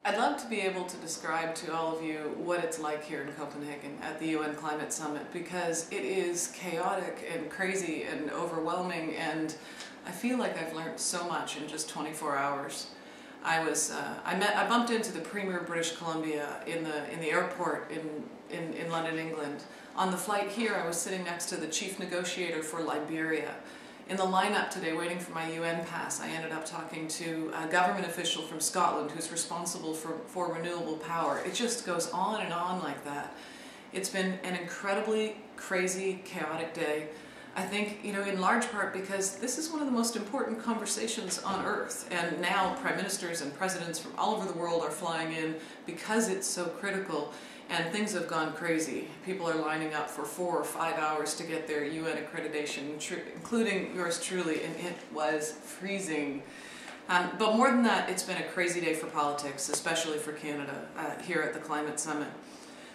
I'd love to be able to describe to all of you what it's like here in Copenhagen at the UN Climate Summit, because it is chaotic and crazy and overwhelming, and I feel like I've learned so much in just 24 hours. I bumped into the Premier of British Columbia in the airport in London, England. On the flight here, I was sitting next to the chief negotiator for Liberia. In the lineup today, waiting for my UN pass, I ended up talking to a government official from Scotland who's responsible for renewable power. It just goes on and on like that. It's been an incredibly crazy, chaotic day. I think, in large part because this is one of the most important conversations on Earth, and now prime ministers and presidents from all over the world are flying in because it's so critical, and things have gone crazy. People are lining up for 4 or 5 hours to get their UN accreditation, including yours truly, and it was freezing. But more than that, it's been a crazy day for politics, especially for Canada, here at the Climate Summit.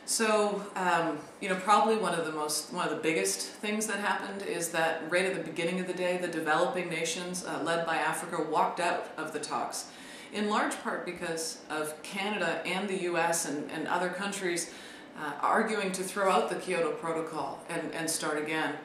So, probably one of the biggest things that happened is that right at the beginning of the day, the developing nations, led by Africa, walked out of the talks. In large part because of Canada and the US and other countries arguing to throw out the Kyoto Protocol and start again.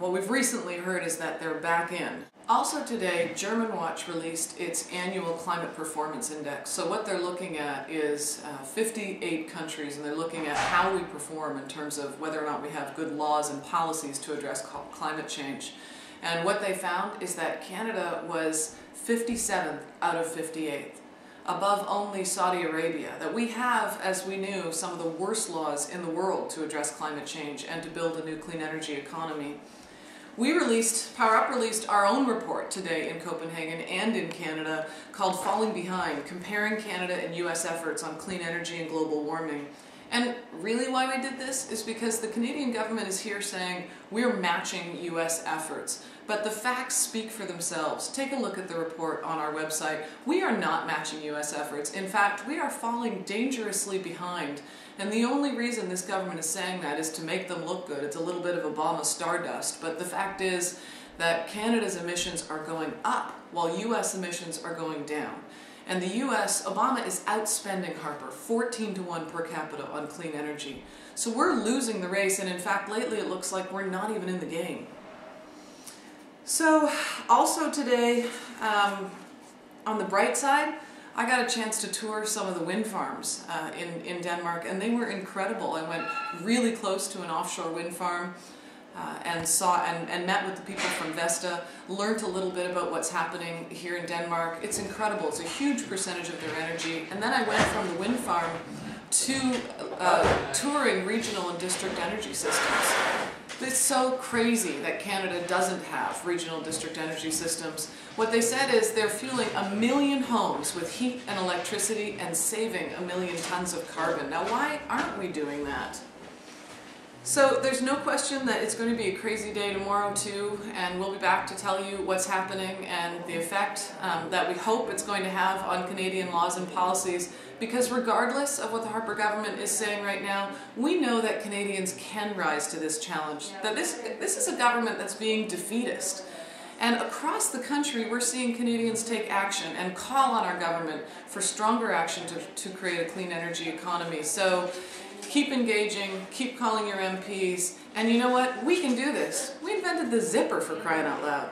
What we've recently heard is that they're back in. Also today, German Watch released its annual climate performance index. So what they're looking at is 58 countries, and they're looking at how we perform in terms of whether or not we have good laws and policies to address climate change. And what they found is that Canada was 57th out of 58th, above only Saudi Arabia, that we have, as we knew, some of the worst laws in the world to address climate change and to build a new clean energy economy. Power Up released our own report today in Copenhagen and in Canada called Falling Behind, comparing Canada and US efforts on clean energy and global warming. And really why we did this is because the Canadian government is here saying we're matching US efforts. But the facts speak for themselves. Take a look at the report on our website. We are not matching US efforts. In fact, we are falling dangerously behind. And the only reason this government is saying that is to make them look good. It's a little bit of Obama stardust. But the fact is that Canada's emissions are going up while US emissions are going down. And the US, Obama is outspending Harper 14-to-1 per capita on clean energy. So we're losing the race, and in fact lately it looks like we're not even in the game. So also today, on the bright side, I got a chance to tour some of the wind farms in Denmark, and they were incredible. I went really close to an offshore wind farm and met with the people from Vesta, learned a little bit about what's happening here in Denmark. It's incredible. It's a huge percentage of their energy. And then I went from the wind farm to touring regional and district energy systems. It's so crazy that Canada doesn't have regional district energy systems. What they said is they're fueling 1 million homes with heat and electricity and saving 1 million tons of carbon. Now, why aren't we doing that? So there's no question that it's going to be a crazy day tomorrow too, and we'll be back to tell you what's happening and the effect that we hope it's going to have on Canadian laws and policies, because regardless of what the Harper government is saying right now, we know that Canadians can rise to this challenge, that this is a government that's being defeatist. And across the country, we're seeing Canadians take action and call on our government for stronger action to create a clean energy economy. So keep engaging, keep calling your MPs, and you know what? We can do this. We invented the zipper, for crying out loud.